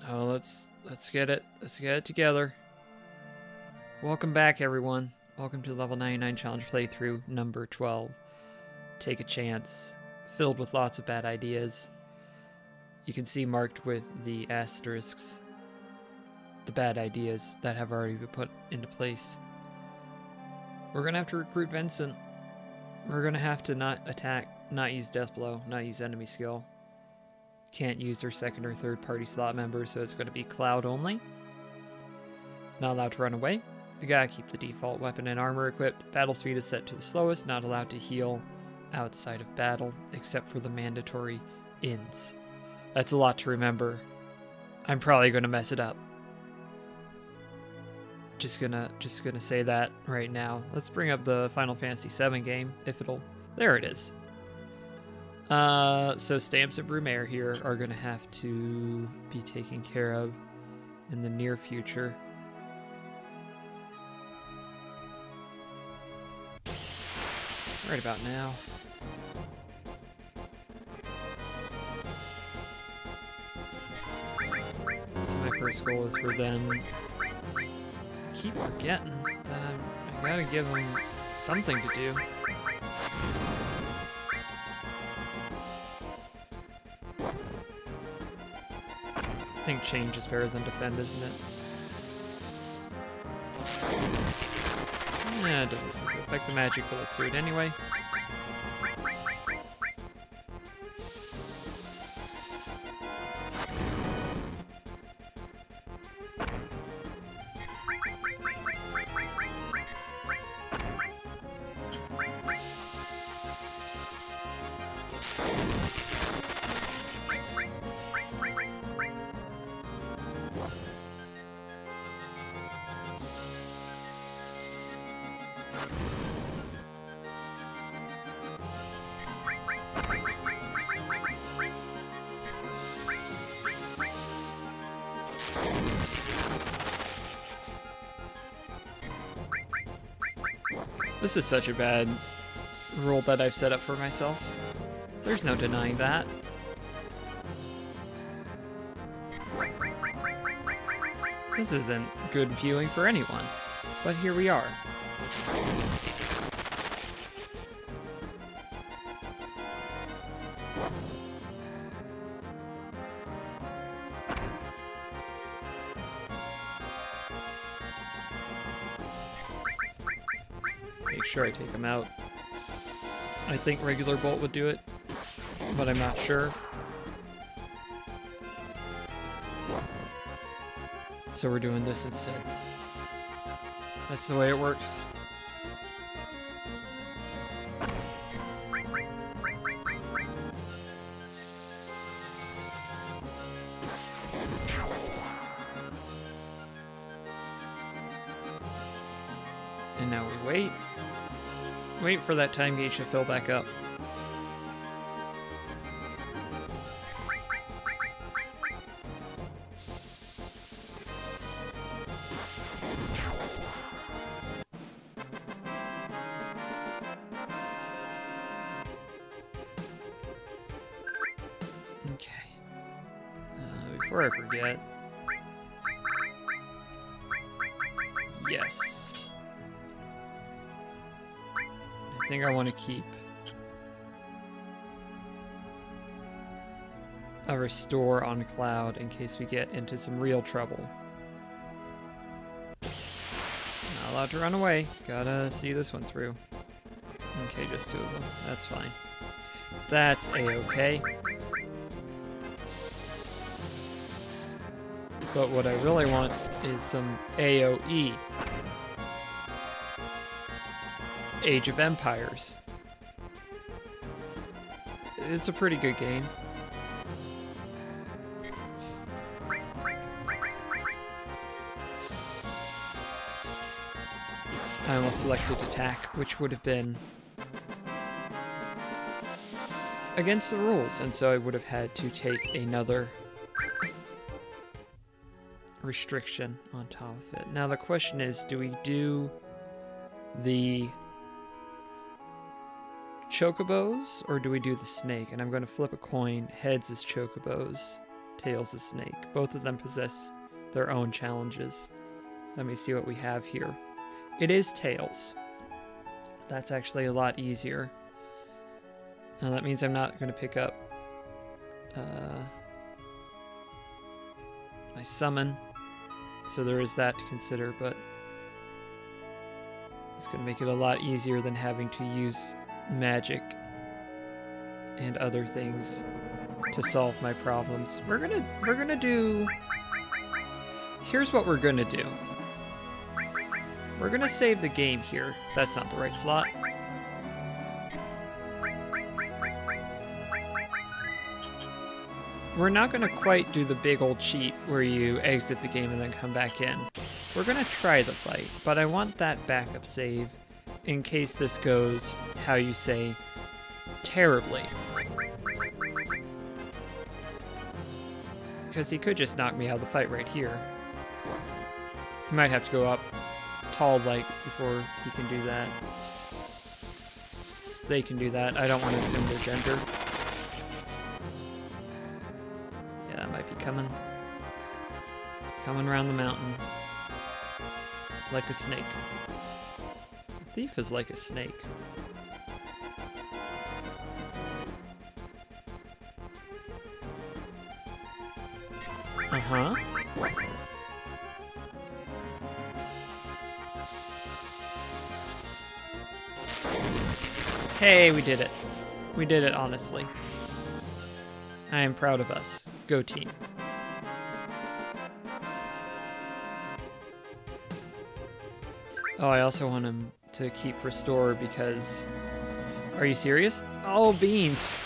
Oh, let's get it. Let's get it together. Welcome back, everyone. Welcome to the Level 99 Challenge playthrough number 12. Take a chance. Filled with lots of bad ideas. You can see marked with the asterisks the bad ideas that have already been put into place. We're gonna have to recruit Vincent. We're gonna have to not attack, not use Death Blow, not use enemy skill. Can't use their second or third party slot members, so it's gonna be Cloud only. Not allowed to run away. You gotta keep the default weapon and armor equipped. Battle speed is set to the slowest, not allowed to heal outside of battle, except for the mandatory ins. That's a lot to remember. I'm probably gonna mess it up. Just gonna say that right now. Let's bring up the Final Fantasy VII game, if it'll... There it is. So Stamps and Brumaire here are gonna have to be taken care of in the near future. Right about now. So my first goal is for them. I keep forgetting that I gotta give them something to do. I think change is better than defend, isn't it? Yeah, it doesn't seem to affect the magic, but let's do it anyway. This is such a bad rule that I've set up for myself. There's no denying that. This isn't good viewing for anyone, but here we are. Make sure I take him out. I think regular bolt would do it, but I'm not sure. So we're doing this instead. That's the way it works. And now we wait. Wait for that time gauge to fill back up. Okay. Before I forget... Yes. I think I want to keep a restore on Cloud in case we get into some real trouble. Not allowed to run away. Gotta see this one through. Okay, just two of them. That's fine. That's a-okay. But what I really want is some AoE. Age of Empires. It's a pretty good game. I almost selected attack, which would have been against the rules, and so I would have had to take another restriction on top of it. Now the question is, do we do the Chocobos, or do we do the snake? And I'm going to flip a coin. Heads is Chocobos. Tails is Snake. Both of them possess their own challenges. Let me see what we have here. It is Tails. That's actually a lot easier. Now that means I'm not going to pick up my summon. So there is that to consider, but it's going to make it a lot easier than having to use magic and other things to solve my problems. We're gonna do... Here's what we're gonna do. We're gonna save the game here. That's not the right slot. We're not gonna quite do the big old cheat where you exit the game and then come back in. We're gonna try the fight, but I want that backup save in case this goes, how you say, terribly. Because he could just knock me out of the fight right here. He might have to go up tall-like before he can do that. They can do that. I don't want to assume their gender. Yeah, it might be coming. Coming around the mountain. Like a snake. A thief is like a snake. Uh-huh. Hey, we did it. We did it, honestly. I am proud of us. Go team. Oh, I also want him to keep restore because... Are you serious? Oh, beans.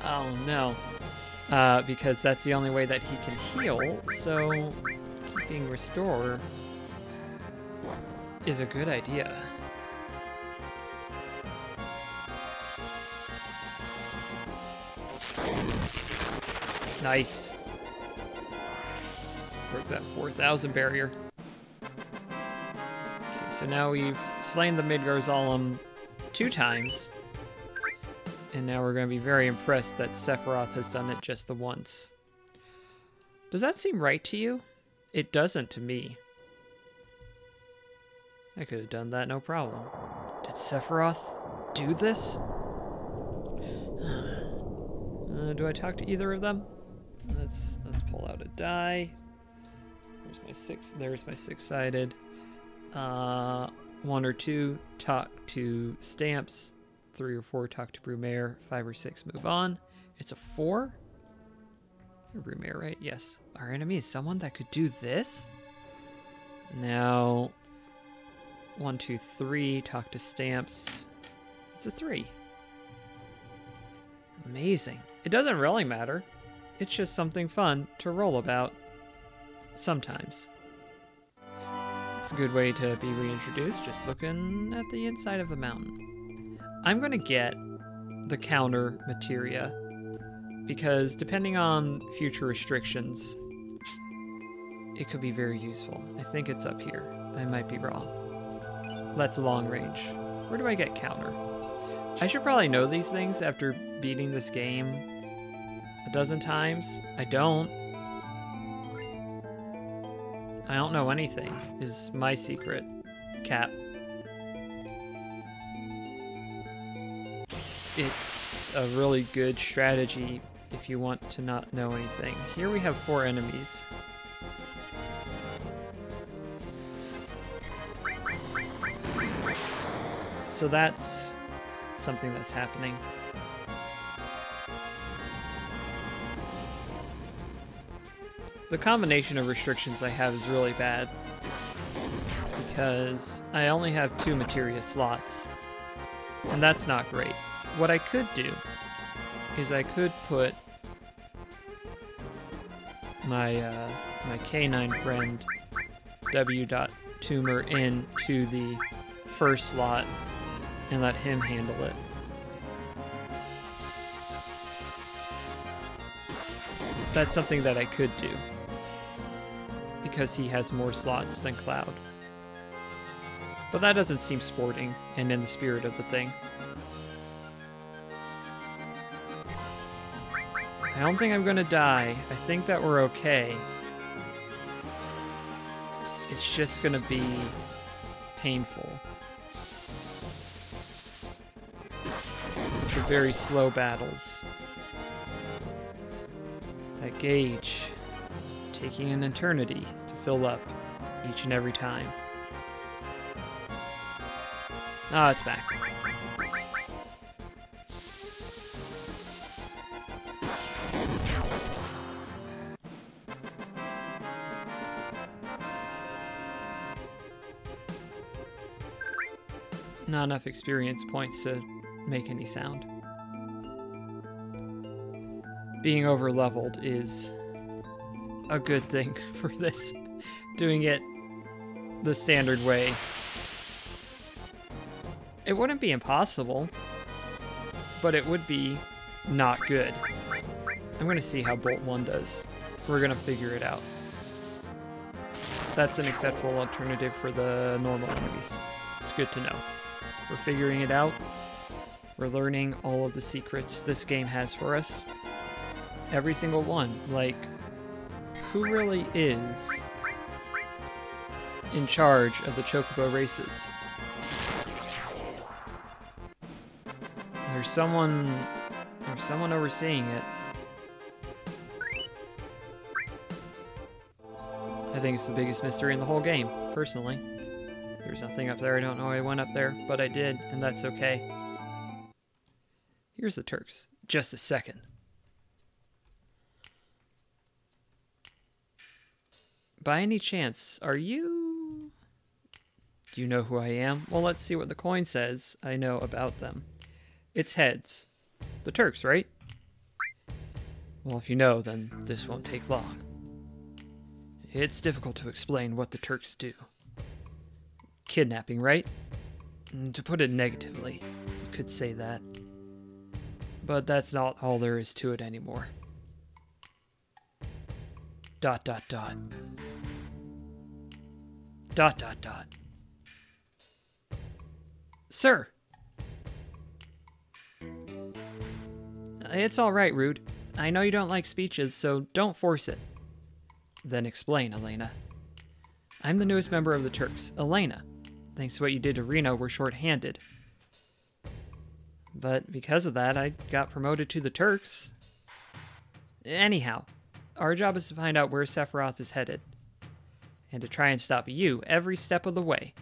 Oh, no. Because that's the only way that he can heal, so keeping restore is a good idea. Nice. Broke that 4,000 barrier. Okay, so now we've slain the Midgar Golem 2 times. And now we're going to be very impressed that Sephiroth has done it just the once. Does that seem right to you? It doesn't to me. I could have done that, no problem. Did Sephiroth do this? Do I talk to either of them? Let's pull out a die. There's my six-sided. 1 or 2, talk to Stamps. 3 or 4, talk to Brumaire. 5 or 6, move on. It's a 4? You're Brumaire, right? Yes. Our enemy is someone that could do this? Now, 1, 2, 3, talk to Stamps. It's a 3. Amazing. It doesn't really matter. It's just something fun to roll about. Sometimes. It's a good way to be reintroduced, just looking at the inside of a mountain. I'm going to get the counter materia, because depending on future restrictions, it could be very useful. I think it's up here. I might be wrong. That's long range. Where do I get counter? I should probably know these things after beating this game a dozen times. I don't know anything, is my secret. Cap. It's a really good strategy if you want to not know anything. Here we have 4 enemies. So that's something that's happening. The combination of restrictions I have is really bad because I only have 2 materia slots, and that's not great. What I could do is I could put my my canine friend W.Tumor into the first slot and let him handle it. That's something that I could do, because he has more slots than Cloud. But that doesn't seem sporting and in the spirit of the thing. I don't think I'm gonna die. I think that we're okay. It's just gonna be painful. The very slow battles. That gauge taking an eternity to fill up each and every time. Ah, it's back. Not enough experience points to make any sound. Being over-leveled is a good thing for this. Doing it the standard way. It wouldn't be impossible, but it would be not good. I'm going to see how Bolt 1 does. We're going to figure it out. That's an acceptable alternative for the normal enemies. It's good to know. We're figuring it out. We're learning all of the secrets this game has for us. Every single one. Like, who really is in charge of the Chocobo races? There's someone overseeing it. I think it's the biggest mystery in the whole game, personally. There's nothing up there. I don't know why I went up there, but I did, and that's okay. Here's the Turks. Just a second. By any chance, do you know who I am? Well, let's see what the coin says I know about them. It's heads. The Turks, right? Well, if you know, then this won't take long. It's difficult to explain what the Turks do. Kidnapping, right? To put it negatively, you could say that. But that's not all there is to it anymore. ... Sir! It's alright, Rude. I know you don't like speeches, so don't force it. Then explain, Elena. I'm the newest member of the Turks, Elena. Thanks to what you did to Reno, we're short-handed. But because of that, I got promoted to the Turks. Anyhow, our job is to find out where Sephiroth is headed. And to try and stop you every step of the way.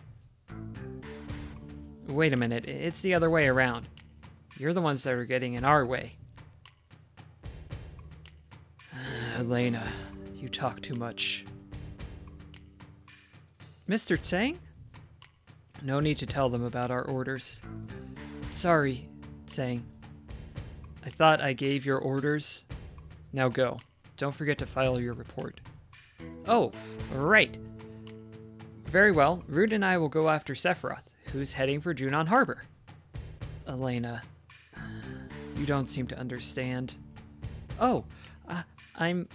Wait a minute, it's the other way around. You're the ones that are getting in our way. Elena, you talk too much. Mr. Tseng? No need to tell them about our orders. Sorry, Tseng. I thought I gave your orders. Now go. Don't forget to file your report. Oh, right. Very well. Rude and I will go after Sephiroth, who's heading for Junon Harbor. Elena, you don't seem to understand. Oh, I'm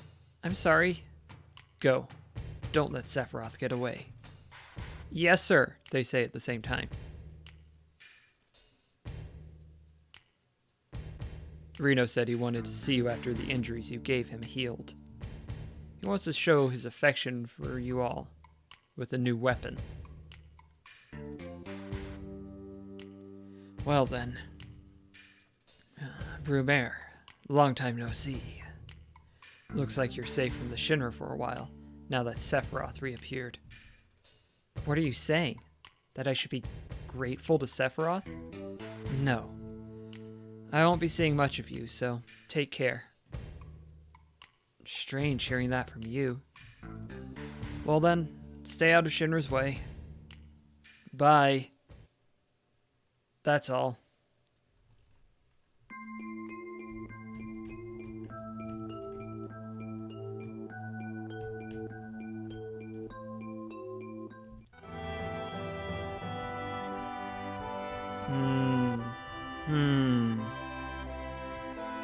sorry. Go. Don't let Sephiroth get away. Yes, sir, they say at the same time. Reno said he wanted to see you after the injuries you gave him healed. He wants to show his affection for you all with a new weapon. Well then. Brumaire, long time no see. Looks like you're safe from the Shinra for a while, now that Sephiroth reappeared. What are you saying? That I should be grateful to Sephiroth? No. I won't be seeing much of you, so take care. Strange hearing that from you. Well then, stay out of Shinra's way. Bye. That's all.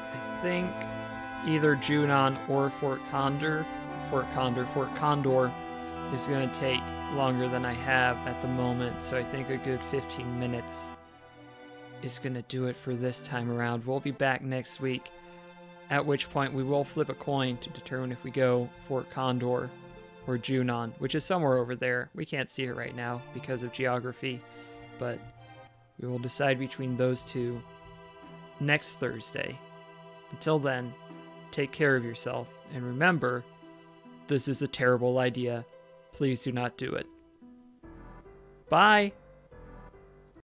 I think either Junon or Fort Condor is going to take longer than I have at the moment, so I think a good 15 minutes is going to do it for this time around. We'll be back next week at which point we will flip a coin to determine if we go Fort Condor or Junon, which is somewhere over there. We can't see it right now because of geography, but we will decide between those two next Thursday. Until then, take care of yourself, and remember, this is a terrible idea. Please do not do it. Bye!